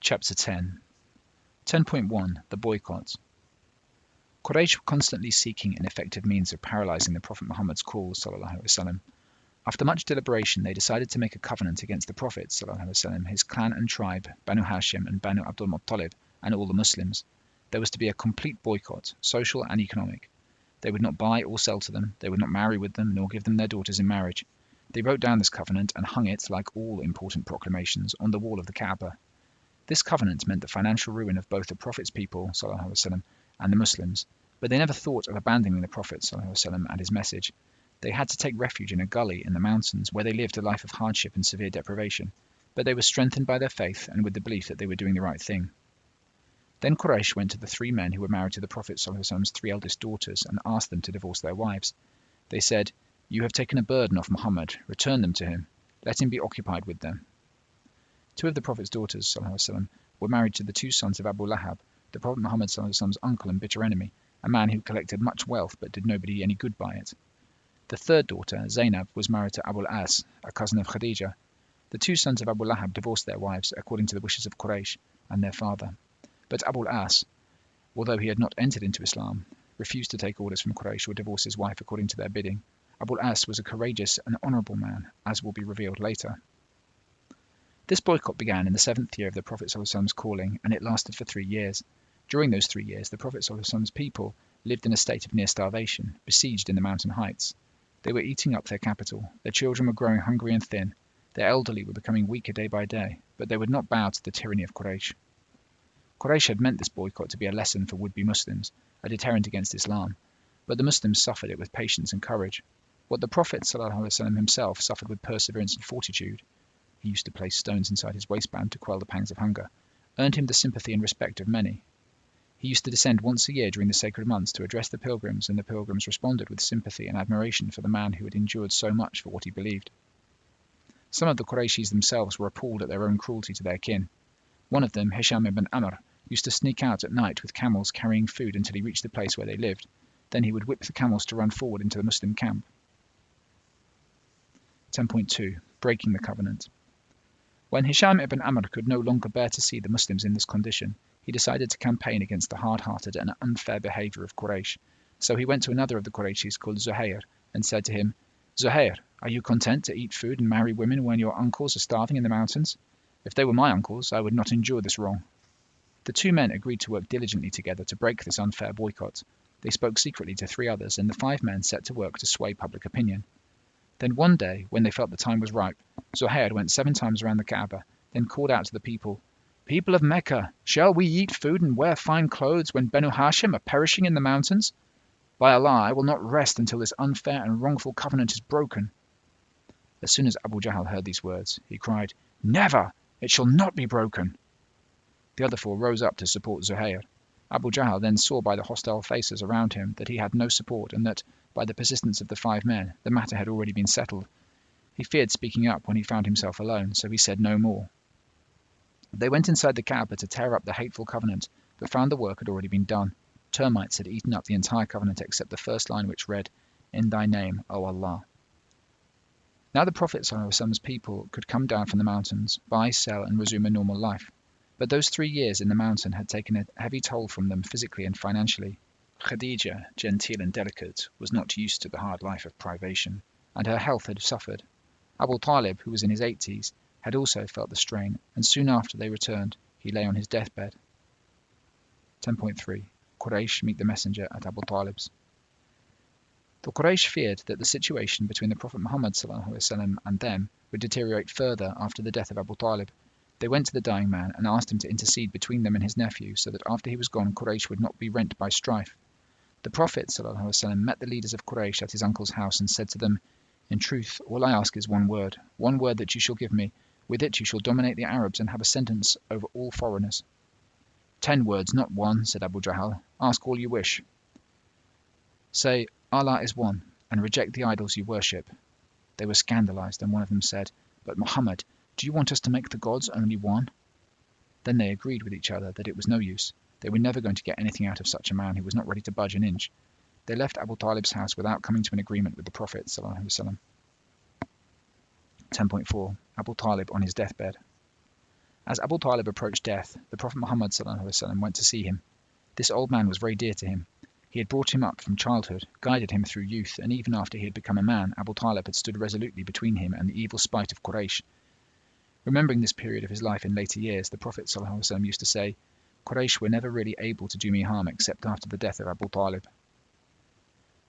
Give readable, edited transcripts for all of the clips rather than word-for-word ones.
Chapter 10. 10.1 The Boycott. Quraysh were constantly seeking an effective means of paralysing the Prophet Muhammad's call, ﷺ. After much deliberation, they decided to make a covenant against the Prophet, ﷺ, his clan and tribe, Banu Hashim and Banu Abdul Muttalib, and all the Muslims. There was to be a complete boycott, social and economic. They would not buy or sell to them, they would not marry with them, nor give them their daughters in marriage. They wrote down this covenant and hung it, like all important proclamations, on the wall of the Kaaba. This covenant meant the financial ruin of both the Prophet's people ﷺ, and the Muslims, but they never thought of abandoning the Prophet ﷺ, and his message. They had to take refuge in a gully in the mountains, where they lived a life of hardship and severe deprivation, but they were strengthened by their faith and with the belief that they were doing the right thing. Then Quraysh went to the 3 men who were married to the Prophet ﷺ's 3 eldest daughters and asked them to divorce their wives. They said, "You have taken a burden off Muhammad, return them to him, let him be occupied with them." 2 of the Prophet's daughters ﷺ were married to the 2 sons of Abu Lahab, the Prophet Muhammad ﷺ's uncle and bitter enemy, a man who collected much wealth but did nobody any good by it. The 3rd daughter, Zainab, was married to Abu al-As, a cousin of Khadija. The 2 sons of Abu Lahab divorced their wives according to the wishes of Quraysh and their father. But Abu al-As, although he had not entered into Islam, refused to take orders from Quraysh or divorce his wife according to their bidding. Abu al-As was a courageous and honourable man, as will be revealed later. This boycott began in the 7th year of the Prophet ﷺ's calling, and it lasted for 3 years. During those 3 years, the Prophet ﷺ's people lived in a state of near starvation, besieged in the mountain heights. They were eating up their capital, their children were growing hungry and thin, their elderly were becoming weaker day by day, but they would not bow to the tyranny of Quraysh. Quraysh had meant this boycott to be a lesson for would-be Muslims, a deterrent against Islam, but the Muslims suffered it with patience and courage. What the Prophet ﷺ himself suffered with perseverance and fortitude, he used to place stones inside his waistband to quell the pangs of hunger, earned him the sympathy and respect of many. He used to descend once a year during the sacred months to address the pilgrims, and the pilgrims responded with sympathy and admiration for the man who had endured so much for what he believed. Some of the Qurayshis themselves were appalled at their own cruelty to their kin. One of them, Hisham ibn Amr, used to sneak out at night with camels carrying food until he reached the place where they lived. Then he would whip the camels to run forward into the Muslim camp. 10.2 Breaking the Covenant. When Hisham ibn Amr could no longer bear to see the Muslims in this condition, he decided to campaign against the hard-hearted and unfair behaviour of Quraysh. So he went to another of the Qurayshis called Zuhair and said to him, "Zuhair, are you content to eat food and marry women when your uncles are starving in the mountains? If they were my uncles, I would not endure this wrong." The 2 men agreed to work diligently together to break this unfair boycott. They spoke secretly to 3 others, and the 5 men set to work to sway public opinion. Then one day, when they felt the time was ripe, Zuhair went 7 times around the Kaaba, then called out to the people, "People of Mecca, shall we eat food and wear fine clothes when Banu Hashim are perishing in the mountains? By Allah, I will not rest until this unfair and wrongful covenant is broken." As soon as Abu Jahl heard these words, he cried, "Never! It shall not be broken!" The other 4 rose up to support Zuhair. Abu Jahl then saw by the hostile faces around him that he had no support, and that, by the persistence of the 5 men, the matter had already been settled. He feared speaking up when he found himself alone, so he said no more. They went inside the Kaaba to tear up the hateful covenant, but found the work had already been done. Termites had eaten up the entire covenant except the first line, which read, "In thy name, O Allah." Now the Prophet ﷺ's people could come down from the mountains, buy, sell, and resume a normal life. But those 3 years in the mountain had taken a heavy toll from them physically and financially. Khadija, genteel and delicate, was not used to the hard life of privation, and her health had suffered. Abu Talib, who was in his 80s, had also felt the strain, and soon after they returned, he lay on his deathbed. 10.3 Quraysh meet the messenger at Abu Talib's. The Quraysh feared that the situation between the Prophet Muhammad ﷺ and them would deteriorate further after the death of Abu Talib. They went to the dying man and asked him to intercede between them and his nephew, so that after he was gone, Quraysh would not be rent by strife. The Prophet ﷺ met the leaders of Quraysh at his uncle's house and said to them, "In truth, all I ask is one word that you shall give me. With it you shall dominate the Arabs and have ascendance over all foreigners." 10 words, not one, said Abu Jahl. "Ask all you wish. Say, Allah is one, and reject the idols you worship." They were scandalized, and one of them said, "But Muhammad, do you want us to make the gods only one?" Then they agreed with each other that it was no use. They were never going to get anything out of such a man who was not ready to budge an inch. They left Abu Talib's house without coming to an agreement with the Prophet ﷺ. 10.4 Abu Talib on his deathbed. As Abu Talib approached death, the Prophet Muhammad ﷺ went to see him. This old man was very dear to him. He had brought him up from childhood, guided him through youth, and even after he had become a man, Abu Talib had stood resolutely between him and the evil spite of Quraysh. Remembering this period of his life in later years, the Prophet ﷺ used to say, Quraysh were never really able to do me harm except after the death of Abu Talib.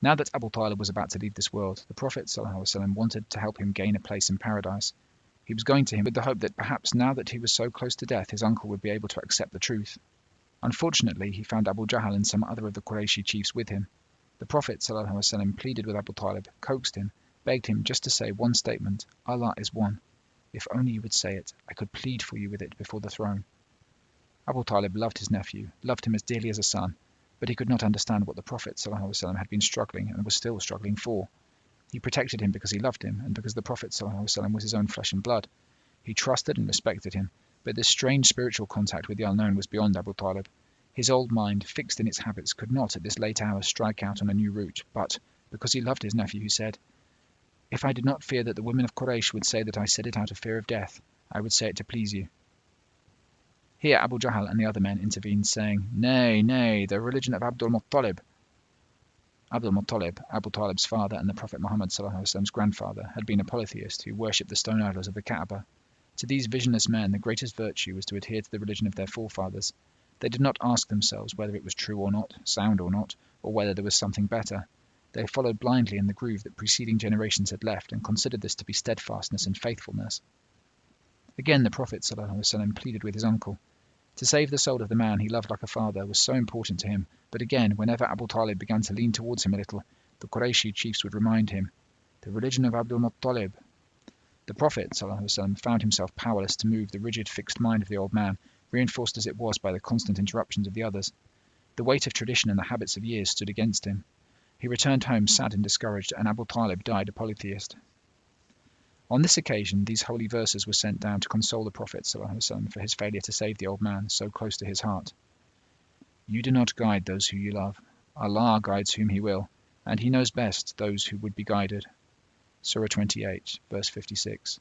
Now that Abu Talib was about to leave this world, the Prophet ﷺ wanted to help him gain a place in paradise. He was going to him with the hope that perhaps now that he was so close to death, his uncle would be able to accept the truth. Unfortunately, he found Abu Jahl and some other of the Qurayshi chiefs with him. The Prophet ﷺ pleaded with Abu Talib, coaxed him, begged him just to say one statement, Allah is one. If only you would say it, I could plead for you with it before the throne. Abu Talib loved his nephew, loved him as dearly as a son, but he could not understand what the Prophet ﷺ had been struggling and was still struggling for. He protected him because he loved him and because the Prophet ﷺ was his own flesh and blood. He trusted and respected him, but this strange spiritual contact with the unknown was beyond Abu Talib. His old mind, fixed in its habits, could not at this late hour strike out on a new route, but, because he loved his nephew, he said, If I did not fear that the women of Quraysh would say that I said it out of fear of death, I would say it to please you. Here Abu Jahl and the other men intervened, saying, Nay, nay, the religion of Abdul Muttalib. Abdul Muttalib, Abu Talib's father and the Prophet Muhammad ﷺ's grandfather, had been a polytheist who worshipped the stone idols of the Kaaba. To these visionless men, the greatest virtue was to adhere to the religion of their forefathers. They did not ask themselves whether it was true or not, sound or not, or whether there was something better. They followed blindly in the groove that preceding generations had left and considered this to be steadfastness and faithfulness. Again the Prophet ﷺ pleaded with his uncle. To save the soul of the man he loved like a father was so important to him, but again, whenever Abu Talib began to lean towards him a little, the Qurayshi chiefs would remind him, The religion of Abdul Muttalib. The Prophet ﷺ found himself powerless to move the rigid, fixed mind of the old man, reinforced as it was by the constant interruptions of the others. The weight of tradition and the habits of years stood against him. He returned home sad and discouraged, and Abu Talib died a polytheist. On this occasion, these holy verses were sent down to console the Prophet ﷺ for his failure to save the old man so close to his heart. You do not guide those who you love. Allah guides whom He will, and He knows best those who would be guided. Surah 28, verse 56.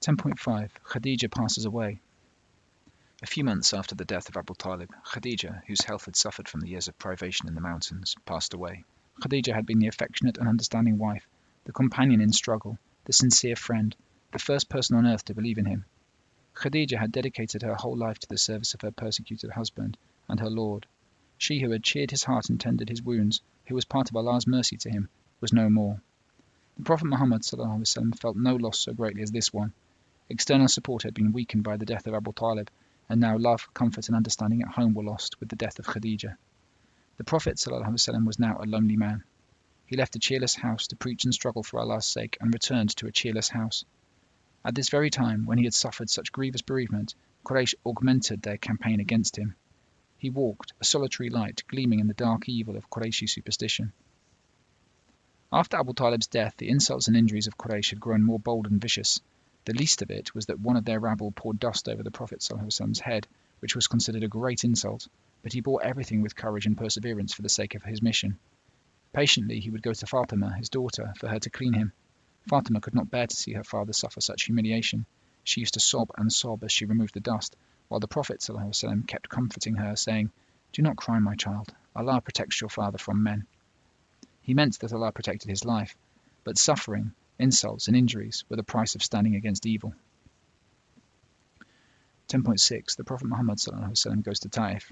10.5. Khadija passes away. A few months after the death of Abu Talib, Khadija, whose health had suffered from the years of privation in the mountains, passed away. Khadija had been the affectionate and understanding wife, the companion in struggle, the sincere friend, the first person on earth to believe in him. Khadija had dedicated her whole life to the service of her persecuted husband and her Lord. She who had cheered his heart and tended his wounds, who was part of Allah's mercy to him, was no more. The Prophet Muhammad ﷺ felt no loss so greatly as this one. External support had been weakened by the death of Abu Talib, and now love, comfort and understanding at home were lost with the death of Khadija. The Prophet ﷺ was now a lonely man. He left a cheerless house to preach and struggle for Allah's sake and returned to a cheerless house. At this very time, when he had suffered such grievous bereavement, Quraysh augmented their campaign against him. He walked, a solitary light gleaming in the dark evil of Qurayshi superstition. After Abu Talib's death, the insults and injuries of Quraysh had grown more bold and vicious. The least of it was that one of their rabble poured dust over the Prophet ﷺ's head, which was considered a great insult, but he bore everything with courage and perseverance for the sake of his mission. Patiently he would go to Fatima, his daughter, for her to clean him. Fatima could not bear to see her father suffer such humiliation. She used to sob and sob as she removed the dust, while the Prophet ﷺ kept comforting her, saying, Do not cry, my child. Allah protects your father from men. He meant that Allah protected his life, but suffering, insults and injuries were the price of standing against evil. 10.6. The Prophet Muhammad ﷺ goes to Taif.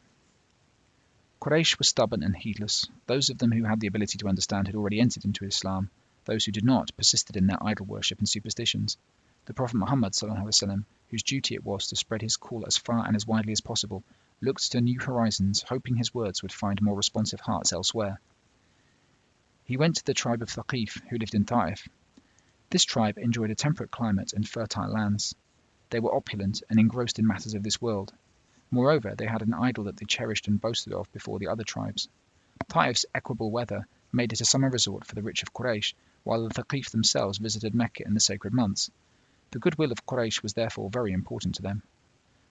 Quraysh were stubborn and heedless. Those of them who had the ability to understand had already entered into Islam. Those who did not persisted in their idol worship and superstitions. The Prophet Muhammad ﷺ, whose duty it was to spread his call as far and as widely as possible, looked to new horizons, hoping his words would find more responsive hearts elsewhere. He went to the tribe of Thaqif, who lived in Taif. This tribe enjoyed a temperate climate and fertile lands. They were opulent and engrossed in matters of this world. Moreover, they had an idol that they cherished and boasted of before the other tribes. Taif's equable weather made it a summer resort for the rich of Quraysh, while the Thaqif themselves visited Mecca in the sacred months. The goodwill of Quraysh was therefore very important to them.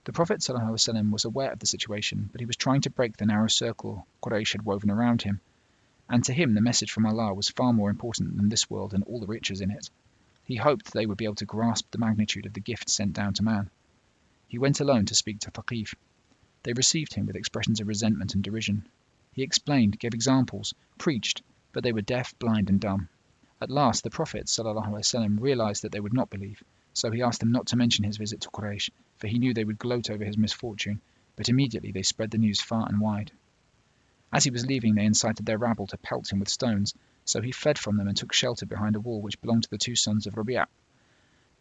The Prophet ﷺ was aware of the situation, but he was trying to break the narrow circle Quraysh had woven around him, and to him the message from Allah was far more important than this world and all the riches in it. He hoped they would be able to grasp the magnitude of the gift sent down to man. He went alone to speak to Thaqif. They received him with expressions of resentment and derision. He explained, gave examples, preached, but they were deaf, blind, and dumb. At last the Prophet ﷺ realized that they would not believe, so he asked them not to mention his visit to Quraysh, for he knew they would gloat over his misfortune, but immediately they spread the news far and wide. As he was leaving, they incited their rabble to pelt him with stones, so he fled from them and took shelter behind a wall which belonged to the two sons of Rabi'a.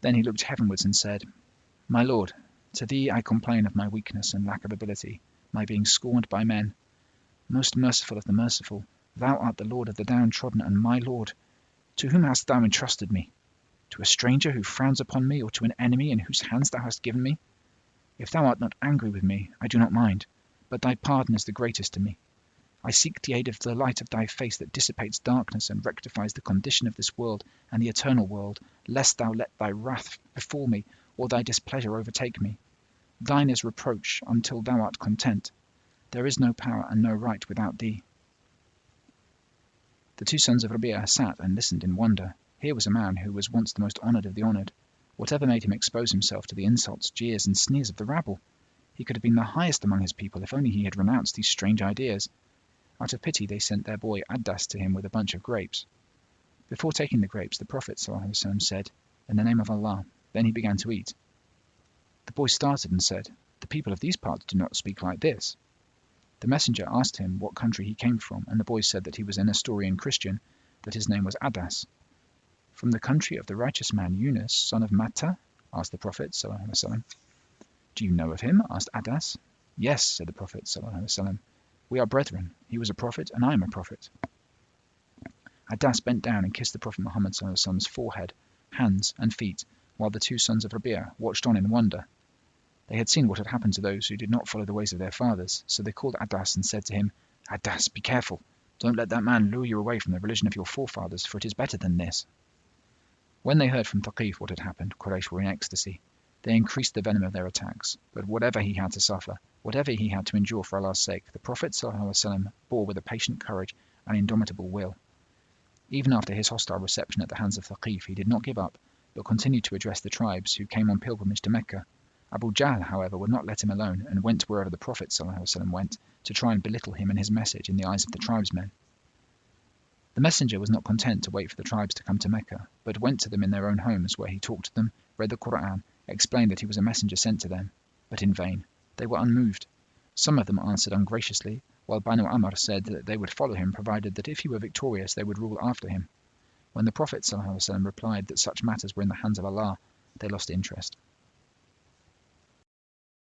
Then he looked heavenwards and said, "My Lord, to thee I complain of my weakness and lack of ability, my being scorned by men. Most merciful of the merciful, thou art the Lord of the downtrodden and my Lord. To whom hast thou entrusted me? To a stranger who frowns upon me, or to an enemy in whose hands thou hast given me? If thou art not angry with me, I do not mind, but thy pardon is the greatest to me. I seek the aid of the light of thy face that dissipates darkness and rectifies the condition of this world and the eternal world, lest thou let thy wrath befall me, or thy displeasure overtake me. Thine is reproach until thou art content. There is no power and no right without thee." The two sons of Rabi'a sat and listened in wonder. Here was a man who was once the most honoured of the honoured. Whatever made him expose himself to the insults, jeers, and sneers of the rabble? He could have been the highest among his people if only he had renounced these strange ideas. Out of pity they sent their boy Addas to him with a bunch of grapes. Before taking the grapes, the Prophet ﷺ said, "In the name of Allah." Then he began to eat. The boy started and said, "The people of these parts do not speak like this." The messenger asked him what country he came from, and the boy said that he was a Nestorian Christian, that his name was Addas. "From the country of the righteous man Yunus, son of Matta?" asked the Prophet ﷺ. "Do you know of him?" asked Addas. "Yes," said the Prophet ﷺ. "We are brethren. He was a prophet, and I am a prophet." Addas bent down and kissed the Prophet Muhammad ﷺ's forehead, hands, and feet, while the two sons of Rabi'a watched on in wonder. They had seen what had happened to those who did not follow the ways of their fathers, so they called Addas and said to him, "Addas, be careful. Don't let that man lure you away from the religion of your forefathers, for it is better than this." When they heard from Thaqif what had happened, Quraysh were in ecstasy. They increased the venom of their attacks, but whatever he had to suffer, whatever he had to endure for Allah's sake, the Prophet ﷺ bore with a patient courage and indomitable will. Even after his hostile reception at the hands of Thaqif, he did not give up, but continued to address the tribes who came on pilgrimage to Mecca. Abu Jahl, however, would not let him alone, and went wherever the Prophet ﷺ went, to try and belittle him and his message in the eyes of the tribesmen. The messenger was not content to wait for the tribes to come to Mecca, but went to them in their own homes, where he talked to them, read the Quran, explained that he was a messenger sent to them, but in vain. They were unmoved. Some of them answered ungraciously, while Banu Amr said that they would follow him, provided that if he were victorious they would rule after him. When the Prophet ﷺ replied that such matters were in the hands of Allah, they lost interest.